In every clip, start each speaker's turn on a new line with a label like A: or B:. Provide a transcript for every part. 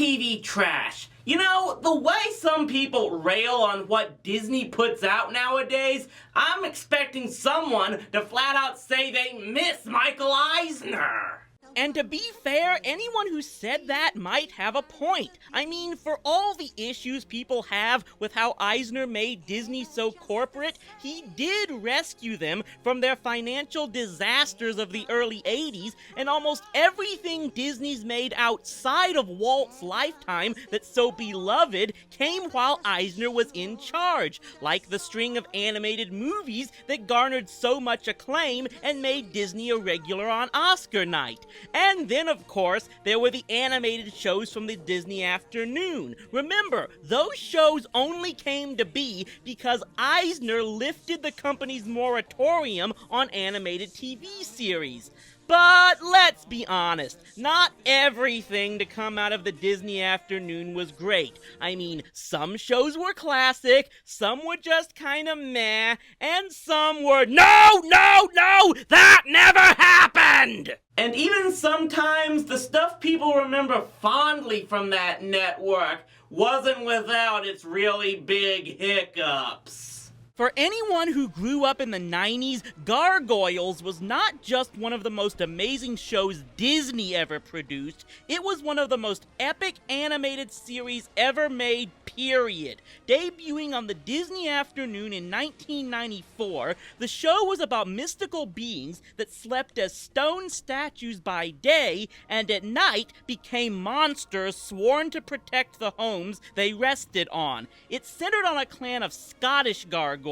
A: TV trash. You know, the way some people rail on what Disney puts out nowadays, I'm expecting someone to flat out say they miss Michael Eisner.
B: And to be fair, anyone who said that might have a point. I mean, for all the issues people have with how Eisner made Disney so corporate, he did rescue them from their financial disasters of the early 80s, and almost everything Disney's made outside of Walt's lifetime that's so beloved came while Eisner was in charge, like the string of animated movies that garnered so much acclaim and made Disney a regular on Oscar night. And then, of course, there were the animated shows from the Disney afternoon. Remember, those shows only came to be because Eisner lifted the company's moratorium on animated TV series. But let's be honest, not everything to come out of the Disney afternoon was great. I mean, some shows were classic, some were just kinda meh, and some were no, that never happened!
A: And even sometimes the stuff people remember fondly from that network wasn't without its really big hiccups.
B: For anyone who grew up in the 90s, Gargoyles was not just one of the most amazing shows Disney ever produced, it was one of the most epic animated series ever made, period. Debuting on the Disney afternoon in 1994, the show was about mystical beings that slept as stone statues by day and at night became monsters sworn to protect the homes they rested on. It centered on a clan of Scottish gargoyles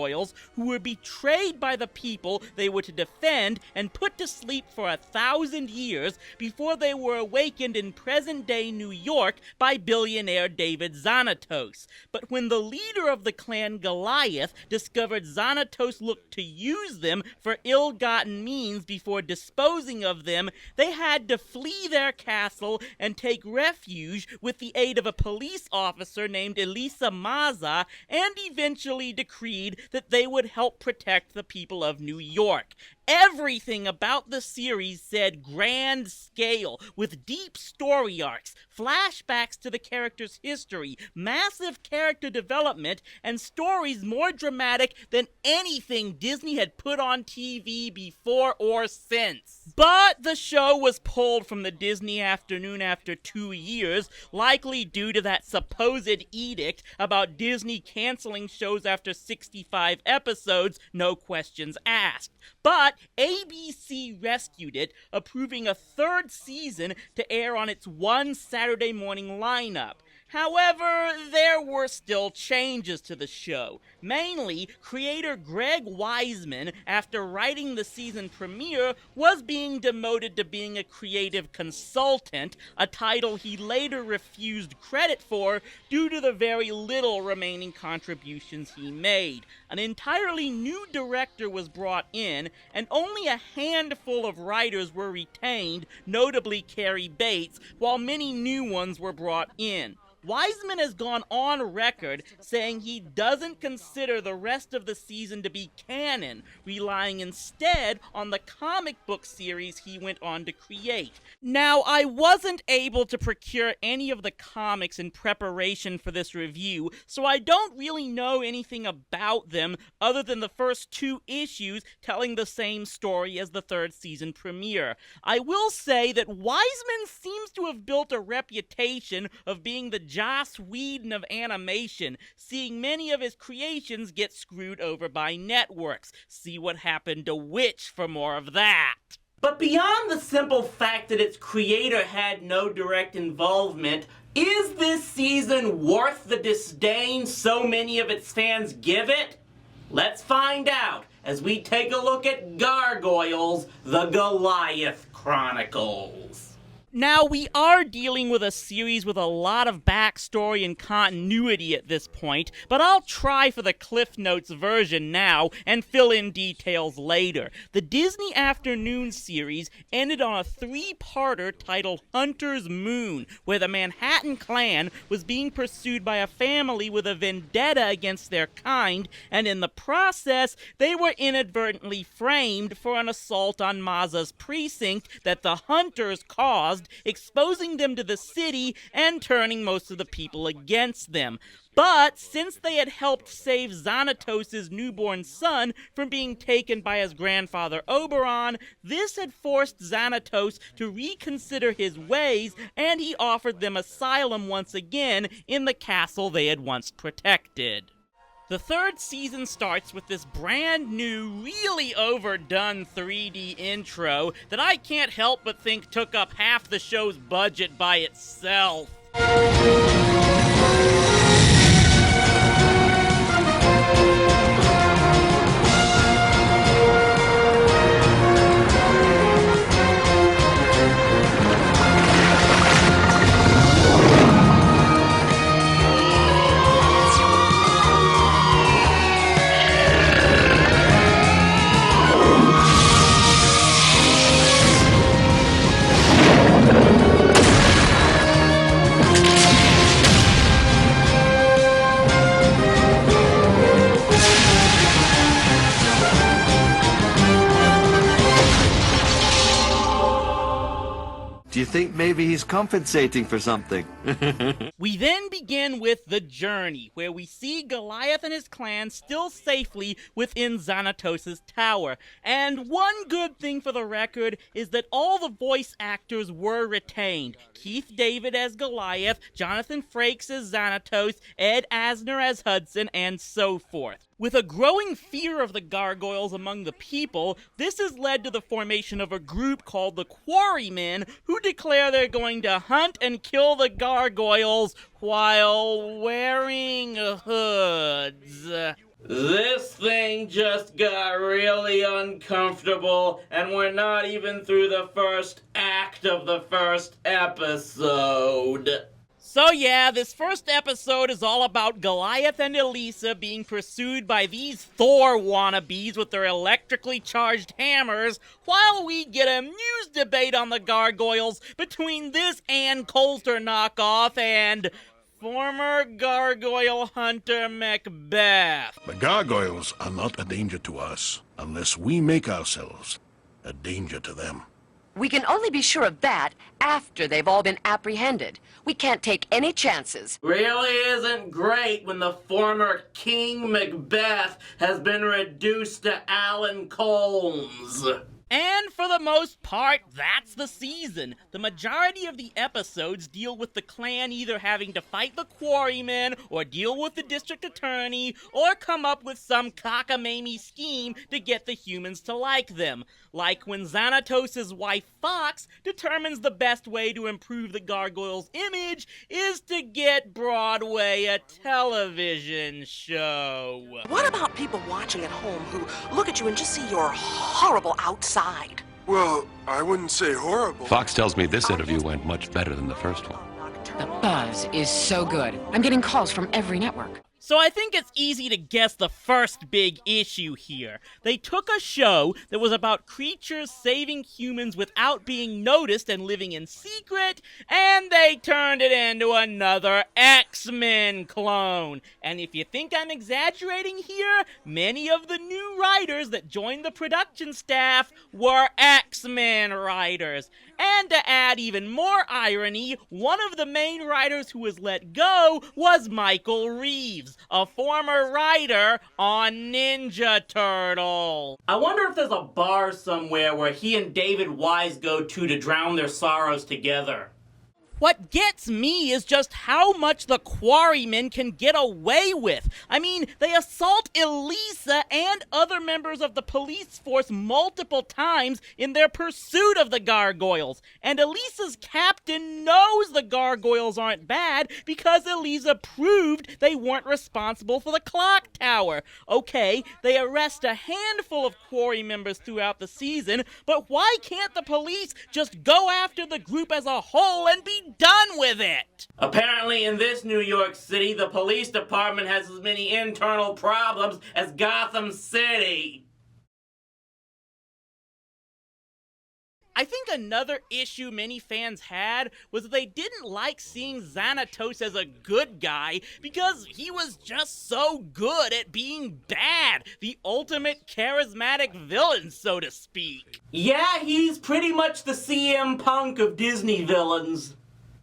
B: who were betrayed by the people they were to defend and put to sleep for 1,000 years before they were awakened in present-day New York by billionaire David Xanatos. But when the leader of the clan, Goliath, discovered Xanatos looked to use them for ill-gotten means before disposing of them, they had to flee their castle and take refuge with the aid of a police officer named Elisa Maza, and eventually decreed that they would help protect the people of New York. Everything about the series said grand scale, with deep story arcs, flashbacks to the character's history, massive character development, and stories more dramatic than anything Disney had put on TV before or since. But the show was pulled from the Disney afternoon after 2 years, likely due to that supposed edict about Disney canceling shows after 65 episodes, no questions asked. But ABC rescued it, approving a third season to air on its one Saturday morning lineup. However, there were still changes to the show. Mainly, creator Greg Weisman, after writing the season premiere, was being demoted to being a creative consultant, a title he later refused credit for due to the very little remaining contributions he made. An entirely new director was brought in, and only a handful of writers were retained, notably Carrie Bates, while many new ones were brought in. Weisman has gone on record saying he doesn't consider the rest of the season to be canon, relying instead on the comic book series he went on to create. Now, I wasn't able to procure any of the comics in preparation for this review, so I don't really know anything about them other than the first 2 issues telling the same story as the third season premiere. I will say that Weisman seems to have built a reputation of being the Joss Whedon of animation, seeing many of his creations get screwed over by networks. See what happened to Witch for more of that.
A: But beyond the simple fact that its creator had no direct involvement, is this season worth the disdain so many of its fans give it? Let's find out as we take a look at Gargoyles, the Goliath Chronicles.
B: Now, we are dealing with a series with a lot of backstory and continuity at this point, but I'll try for the Cliff Notes version now and fill in details later. The Disney Afternoon series ended on a 3-parter titled Hunter's Moon, where the Manhattan Clan was being pursued by a family with a vendetta against their kind, and in the process, they were inadvertently framed for an assault on Maza's precinct that the Hunters caused caused, exposing them to the city and turning most of the people against them. But since they had helped save Xanatos' newborn son from being taken by his grandfather Oberon, this had forced Xanatos to reconsider his ways, and he offered them asylum once again in the castle they had once protected. The third season starts with this brand new, really overdone 3D intro that I can't help but think took up half the show's budget by itself.
C: Do you think maybe he's compensating for something?
B: We then begin with The Journey, where we see Goliath and his clan still safely within Xanatos' tower. And one good thing for the record is that all the voice actors were retained. Keith David as Goliath, Jonathan Frakes as Xanatos, Ed Asner as Hudson, and so forth. With a growing fear of the Gargoyles among the people, this has led to the formation of a group called the Quarrymen, who declare they're going to hunt and kill the Gargoyles while wearing hoods.
A: This thing just got really uncomfortable, and we're not even through the first act of the first episode.
B: So yeah, this first episode is all about Goliath and Elisa being pursued by these Thor wannabes with their electrically charged hammers, while we get a muse debate on the Gargoyles between this Ann Coulter knockoff and former gargoyle hunter Macbeth.
D: The gargoyles are not a danger to us unless we make ourselves a danger to them.
E: We can only be sure of that after they've all been apprehended. We can't take any chances.
A: Really isn't great when the former King Macbeth has been reduced to Alan Colmes.
B: And for the most part, that's the season. The majority of the episodes deal with the clan either having to fight the Quarrymen, or deal with the district attorney, or come up with some cockamamie scheme to get the humans to like them. Like when Xanatos' wife Fox determines the best way to improve the Gargoyles' image is to get Broadway a television show.
F: What about people watching at home who look at you and just see your horrible outside?
G: Well, I wouldn't say horrible.
H: Fox tells me this interview went much better than the first one.
I: The buzz is so good. I'm getting calls from every network.
B: So I think it's easy to guess the first big issue here. They took a show that was about creatures saving humans without being noticed and living in secret, and they turned it into another X-Men clone. And if you think I'm exaggerating here, many of the new writers that joined the production staff were X-Men writers. And to add even more irony, one of the main writers who was let go was Michael Reeves, a former writer on Ninja Turtle.
A: I wonder if there's a bar somewhere where he and David Wise go to drown their sorrows together.
B: What gets me is just how much the Quarrymen can get away with. I mean, they assault Elisa and other members of the police force multiple times in their pursuit of the Gargoyles. And Elisa's captain knows the Gargoyles aren't bad because Elisa proved they weren't responsible for the clock tower. Okay, they arrest a handful of Quarry members throughout the season, but why can't the police just go after the group as a whole and be done with it?
A: Apparently in this New York City, the police department has as many internal problems as Gotham City.
B: I think another issue many fans had was that they didn't like seeing Xanatos as a good guy because he was just so good at being bad, the ultimate charismatic villain, so to speak.
A: Yeah, he's pretty much the CM Punk of Disney villains.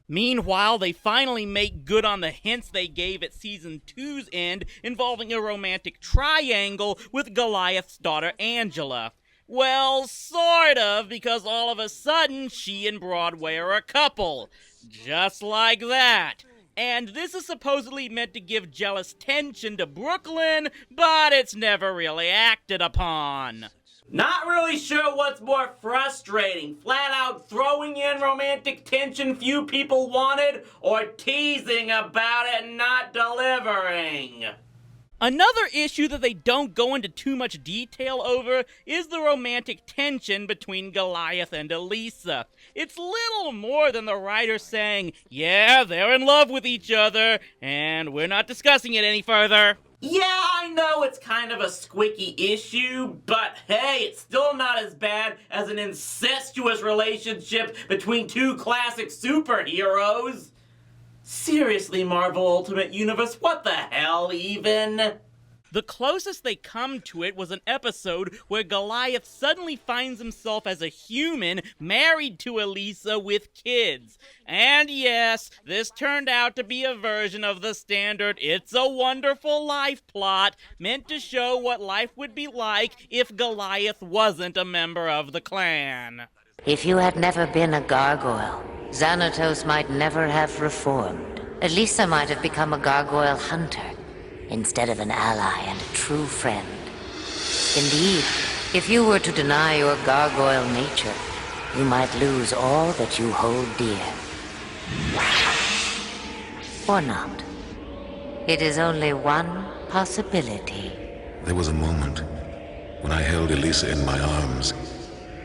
B: Meanwhile, they finally make good on the hints they gave at Season 2's end involving a romantic triangle with Goliath's daughter Angela. Well, sort of, because all of a sudden, she and Broadway are a couple. Just like that. And this is supposedly meant to give jealous tension to Brooklyn, but it's never really acted upon.
A: Not really sure what's more frustrating, flat out throwing in romantic tension few people wanted, or teasing about it and not delivering.
B: Another issue that they don't go into too much detail over is the romantic tension between Goliath and Elisa. It's little more than the writer saying, yeah, they're in love with each other, and we're not discussing it any further.
A: Yeah, I know it's kind of a squicky issue, but hey, it's still not as bad as an incestuous relationship between two classic superheroes. Seriously, Marvel Ultimate Universe, what the hell even?
B: The closest they come to it was an episode where Goliath suddenly finds himself as a human married to Elisa with kids. And yes, this turned out to be a version of the standard It's a Wonderful Life plot, meant to show what life would be like if Goliath wasn't a member of the clan.
J: If you had never been a gargoyle, Xanatos might never have reformed. Elisa might have become a gargoyle hunter, instead of an ally and a true friend. Indeed, if you were to deny your gargoyle nature, you might lose all that you hold dear. Or not. It is only one possibility.
K: There was a moment when I held Elisa in my arms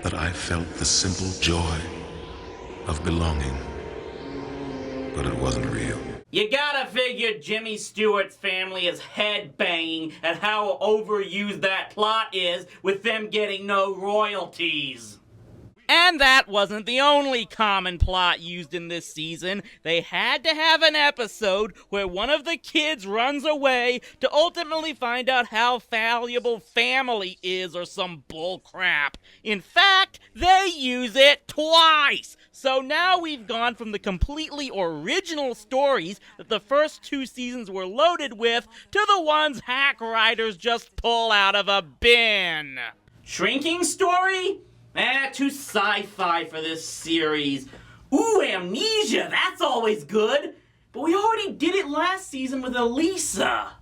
K: that I felt the simple joy of belonging. But it wasn't real.
A: You gotta figure Jimmy Stewart's family is headbanging at how overused that plot is with them getting no royalties.
B: And that wasn't the only common plot used in this season. They had to have an episode where one of the kids runs away to ultimately find out how valuable family is or some bullcrap. In fact, they use it twice! So now we've gone from the completely original stories that the first two seasons were loaded with to the ones hack writers just pull out of a bin.
A: Shrinking story? Too sci-fi for this series. Ooh, amnesia, that's always good. But we already did it last season with Elisa.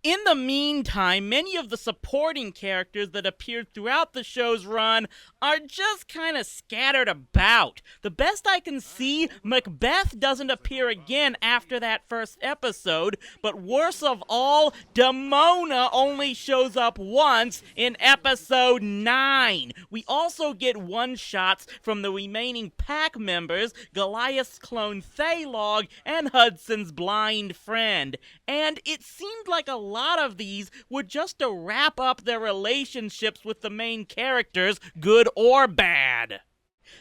B: In the meantime, many of the supporting characters that appeared throughout the show's run are just kind of scattered about. The best I can see, Macbeth doesn't appear again after that first episode, but worse of all, Demona only shows up once in episode 9. We also get one-shots from the remaining pack members, Goliath's clone Thaylog, and Hudson's blind friend. And it seemed like a lot of these were just to wrap up their relationships with the main characters, good or bad.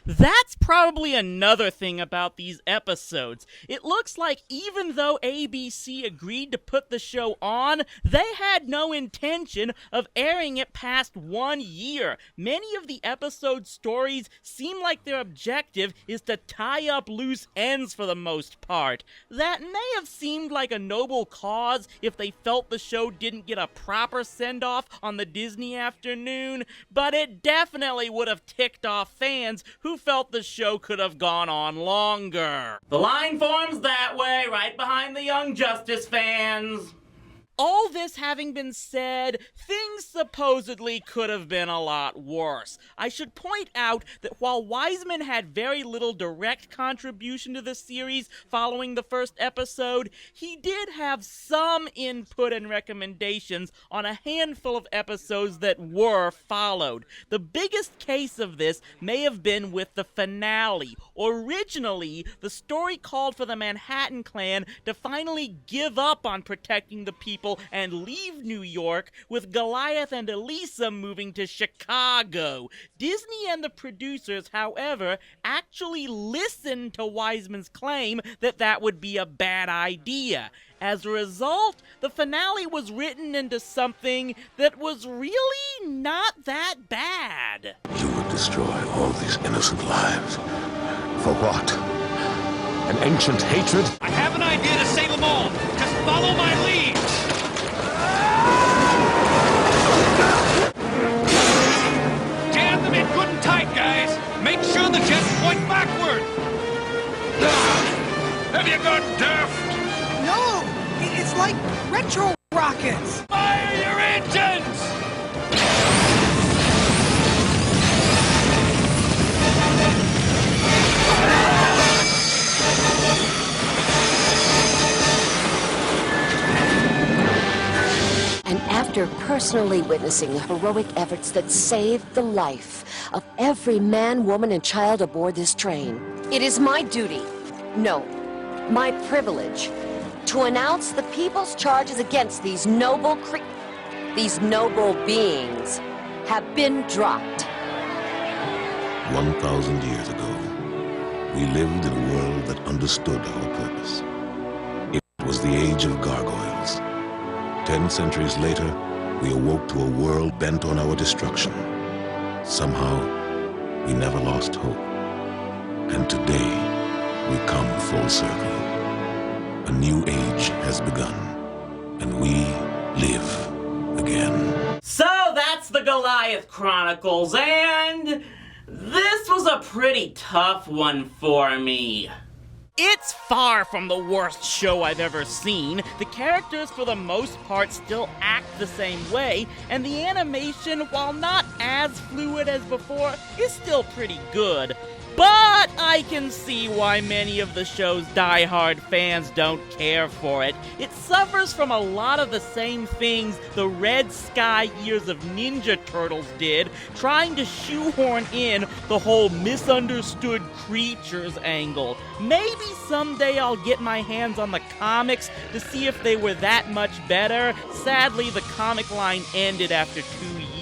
B: That's probably another thing about these episodes. It looks like even though ABC agreed to put the show on, they had no intention of airing it past 1 year. Many of the episode stories seem like their objective is to tie up loose ends for the most part. That may have seemed like a noble cause if they felt the show didn't get a proper send-off on the Disney afternoon, but it definitely would have ticked off fans who felt the show could have gone on longer.
A: The line forms that way, right behind the Young Justice fans.
B: All this having been said, things supposedly could have been a lot worse. I should point out that while Wiseman had very little direct contribution to the series following the first episode, he did have some input and recommendations on a handful of episodes that were followed. The biggest case of this may have been with the finale. Originally, the story called for the Manhattan Clan to finally give up on protecting the people people and leave New York, with Goliath and Elisa moving to Chicago. Disney and the producers, however, actually listened to Wiseman's claim that that would be a bad idea. As a result, the finale was written into something that was really not that bad.
K: You would destroy all these innocent lives. For what? An ancient hatred?
L: I have an idea to save them all. Just follow my lead. Jam them in good and tight, guys. Make sure the jets point backward. Have you gone deaf?
F: No, it's like retro rockets.
L: Fire your engines!
E: And after personally witnessing the heroic efforts that saved the life of every man, woman, and child aboard this train, it is my duty, no, my privilege, to announce the people's charges against these noble beings have been dropped.
K: 1,000 years ago, we lived in a world that understood our purpose. It was the age of gargoyles. 10 centuries later, we awoke to a world bent on our destruction. Somehow, we never lost hope. And today, we come full circle. A new age has begun, and we live again.
A: So that's the Goliath Chronicles, and this was a pretty tough one for me.
B: It's far from the worst show I've ever seen. The characters, for the most part, still act the same way, and the animation, while not as fluid as before, is still pretty good. But I can see why many of the show's die-hard fans don't care for it. It suffers from a lot of the same things the Red Sky Years of Ninja Turtles did, trying to shoehorn in the whole misunderstood creatures angle. Maybe someday I'll get my hands on the comics to see if they were that much better. Sadly, the comic line ended after 2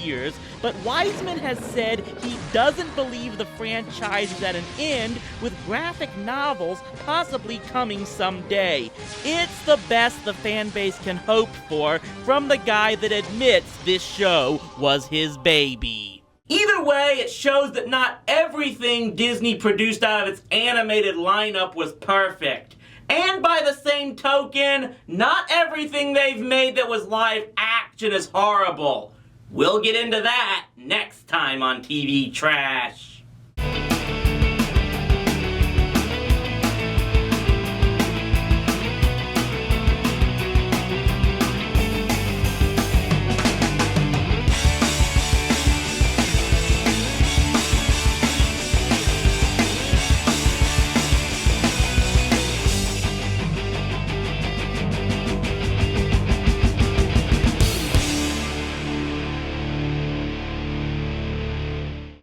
B: years. But Wiseman has said he doesn't believe the franchise is at an end, with graphic novels possibly coming someday. It's the best the fan base can hope for from the guy that admits this show was his baby.
A: Either way, it shows that not everything Disney produced out of its animated lineup was perfect. And by the same token, not everything they've made that was live action is horrible. We'll get into that next time on TV Trash.